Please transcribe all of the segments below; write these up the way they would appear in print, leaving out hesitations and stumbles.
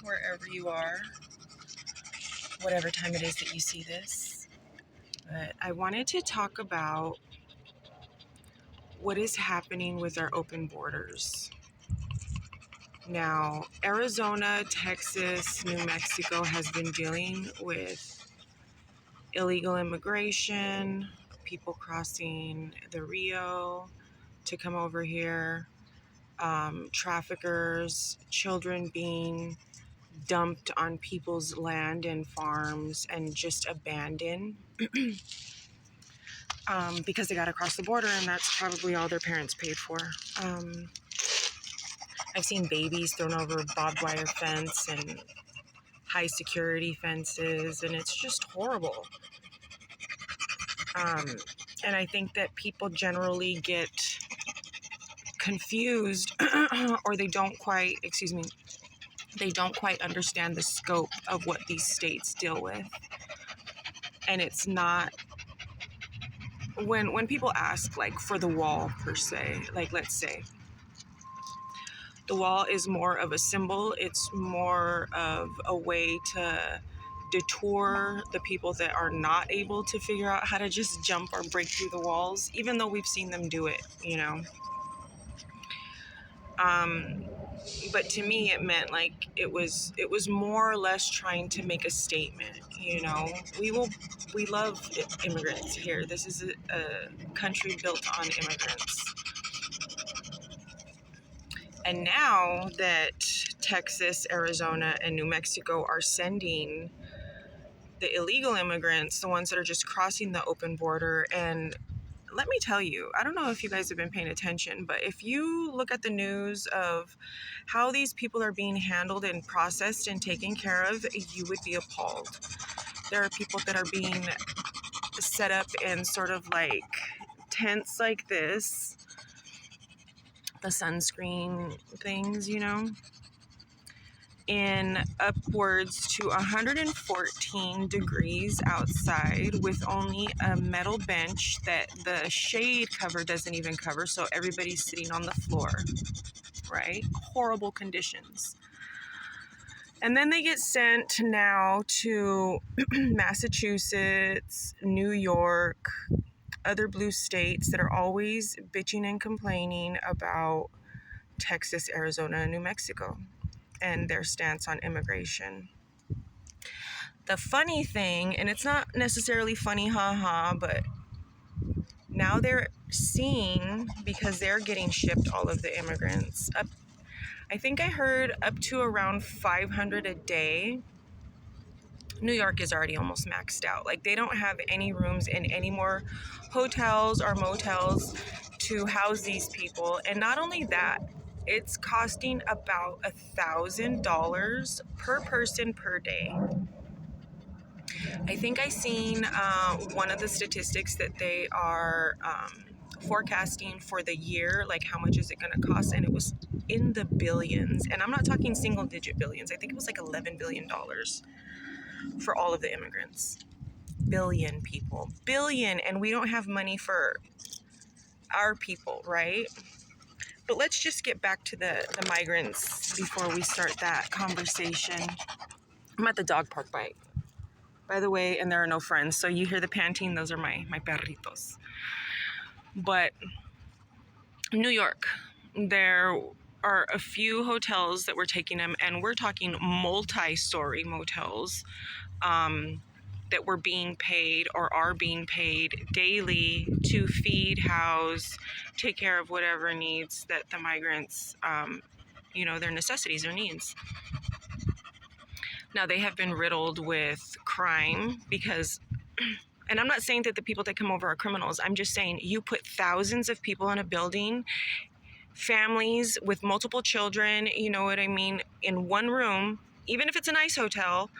wherever you are, whatever time it is that you see this. But I wanted to talk about what is happening with our open borders. Now, Arizona, Texas, New Mexico has been dealing with illegal immigration, people crossing the Rio to come over here, traffickers, children being dumped on people's land and farms and just abandoned because they got to cross the border, and that's probably all their parents paid for. I've seen babies thrown over barbed wire fence and high security fences, and it's just horrible. And I think that people generally get confused or they don't quite understand the scope of what these states deal with. And it's not, when people ask like for the wall per se, like let's say the wall is more of a symbol, it's more of a way to detour the people that are not able to figure out how to just jump or break through the walls, even though we've seen them do it, you know. But to me, it meant like it was more or less trying to make a statement. You know, we love immigrants here. This is a country built on immigrants. And now that Texas, Arizona, and New Mexico are sending the illegal immigrants, the ones that are just crossing the open border, and let me tell you, I don't know if you guys have been paying attention, but if you look at the news of how these people are being handled and processed and taken care of, you would be appalled. There are people that are being set up in sort of like tents like this, the sunscreen things, you know, in upwards to 114 degrees outside with only a metal bench that the shade cover doesn't even cover, so everybody's sitting on the floor, right? Horrible conditions. And then they get sent now to Massachusetts, New York, other blue states that are always bitching and complaining about Texas, Arizona, and New Mexico and their stance on immigration. The funny thing, and it's not necessarily funny, haha, but now they're seeing, because they're getting shipped all of the immigrants, up, I think I heard up to around 500 a day. New York is already almost maxed out. Like, they don't have any rooms in any more hotels or motels to house these people. And not only that, it's costing about $1,000 per person per day. I think I seen one of the statistics that they are forecasting for the year, like how much is it going to cost, and it was in the billions. And I'm not talking single digit billions. I think it was like $11 billion for all of the immigrants. Billion people. Billion, and we don't have money for our people, right? But let's just get back to the migrants before we start that conversation. I'm at the dog park, by the way, and there are no friends. So you hear the panting, those are my perritos. But New York, there are a few hotels that we're taking them, and we're talking multi-story motels that were being paid or are being paid daily to feed, house, take care of whatever needs that the migrants, their necessities, their needs. Now, they have been riddled with crime because, and I'm not saying that the people that come over are criminals. I'm just saying you put thousands of people in a building, families with multiple children, you know what I mean, in one room, even if it's a nice hotel,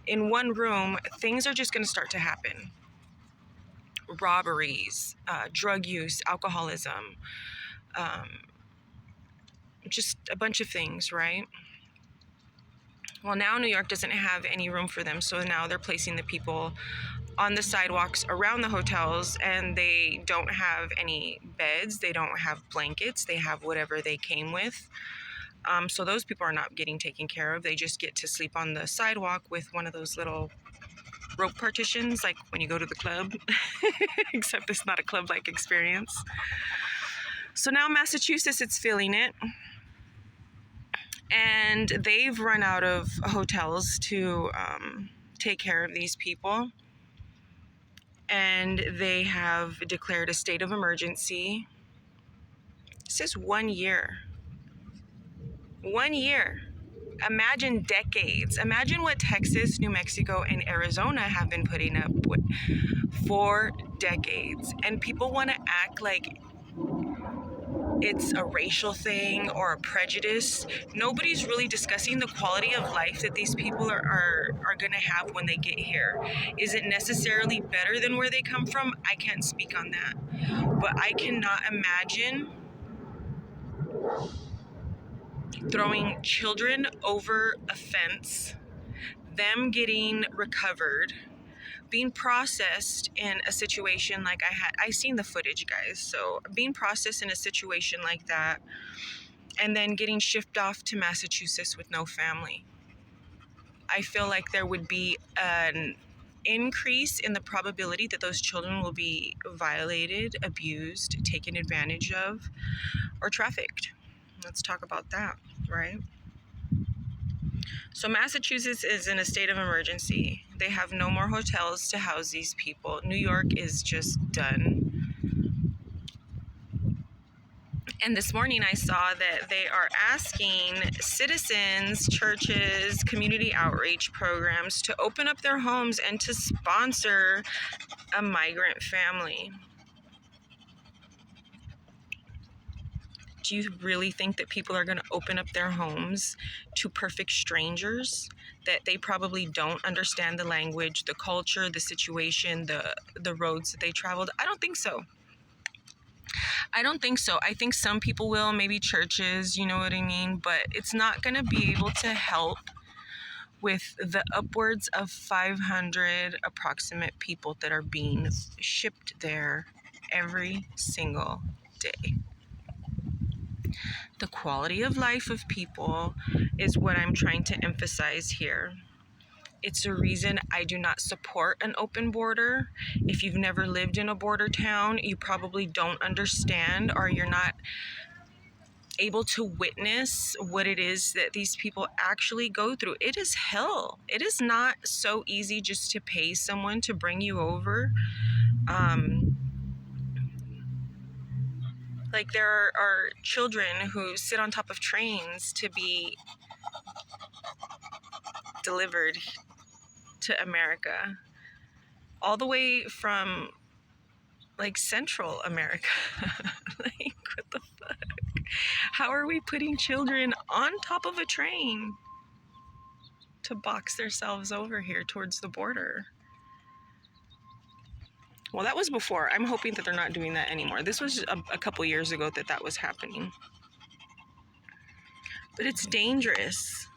in one room, things are just going to start to happen. Robberies, drug use, alcoholism, just a bunch of things, right? Well, now New York doesn't have any room for them, so now they're placing the people on the sidewalks around the hotels, and they don't have any beds, they don't have blankets, they have whatever they came with. So those people are not getting taken care of. They just get to sleep on the sidewalk with one of those little rope partitions, like when you go to the club, except it's not a club-like experience. So now Massachusetts, it's feeling it. And they've run out of hotels to take care of these people. And they have declared a state of emergency. It says 1 year. 1 year. Imagine decades. Imagine what Texas, New Mexico, and Arizona have been putting up with for decades. And people want to act like it's a racial thing or a prejudice. Nobody's really discussing the quality of life that these people are going to have when they get here. Is it necessarily better than where they come from? I can't speak on that. But I cannot imagine throwing children over a fence, them getting recovered, being processed in a situation like I seen the footage, guys. So being processed in a situation like that, and then getting shipped off to Massachusetts with no family. I feel like there would be an increase in the probability that those children will be violated, abused, taken advantage of, or trafficked. Let's talk about that, right? So Massachusetts is in a state of emergency. They have no more hotels to house these people. New York is just done. And this morning I saw that they are asking citizens, churches, community outreach programs to open up their homes and to sponsor a migrant family. Do you really think that people are going to open up their homes to perfect strangers that they probably don't understand the language, the culture, the situation, the roads that they traveled? I don't think so. I don't think so. I think some people will, maybe churches, you know what I mean? But it's not going to be able to help with the upwards of 500 approximate people that are being shipped there every single day. The quality of life of people is what I'm trying to emphasize here. It's a reason I do not support an open border. If you've never lived in a border town, you probably don't understand, or you're not able to witness what it is that these people actually go through. It is hell. It is not so easy just to pay someone to bring you over. Like there are children who sit on top of trains to be delivered to America, all the way from like Central America. Like, what the fuck? How are we putting children on top of a train to box themselves over here towards the border? Well, that was before. I'm hoping that they're not doing that anymore. This was a couple years ago that was happening. But it's dangerous.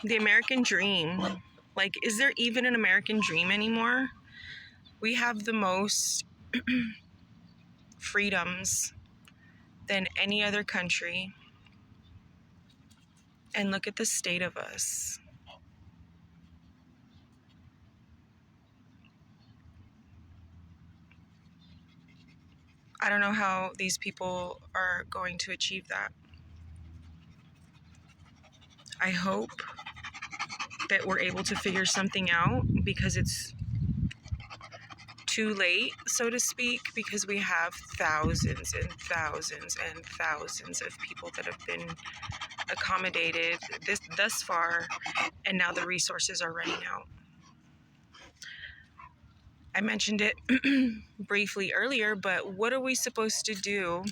The American dream. Like, is there even an American dream anymore? We have the most freedoms than any other country. And look at the state of us. I don't know how these people are going to achieve that. I hope that we're able to figure something out, because it's too late, so to speak, because we have thousands and thousands and thousands of people that have been accommodated thus far, and now the resources are running out. I mentioned it briefly earlier, but what are we supposed to do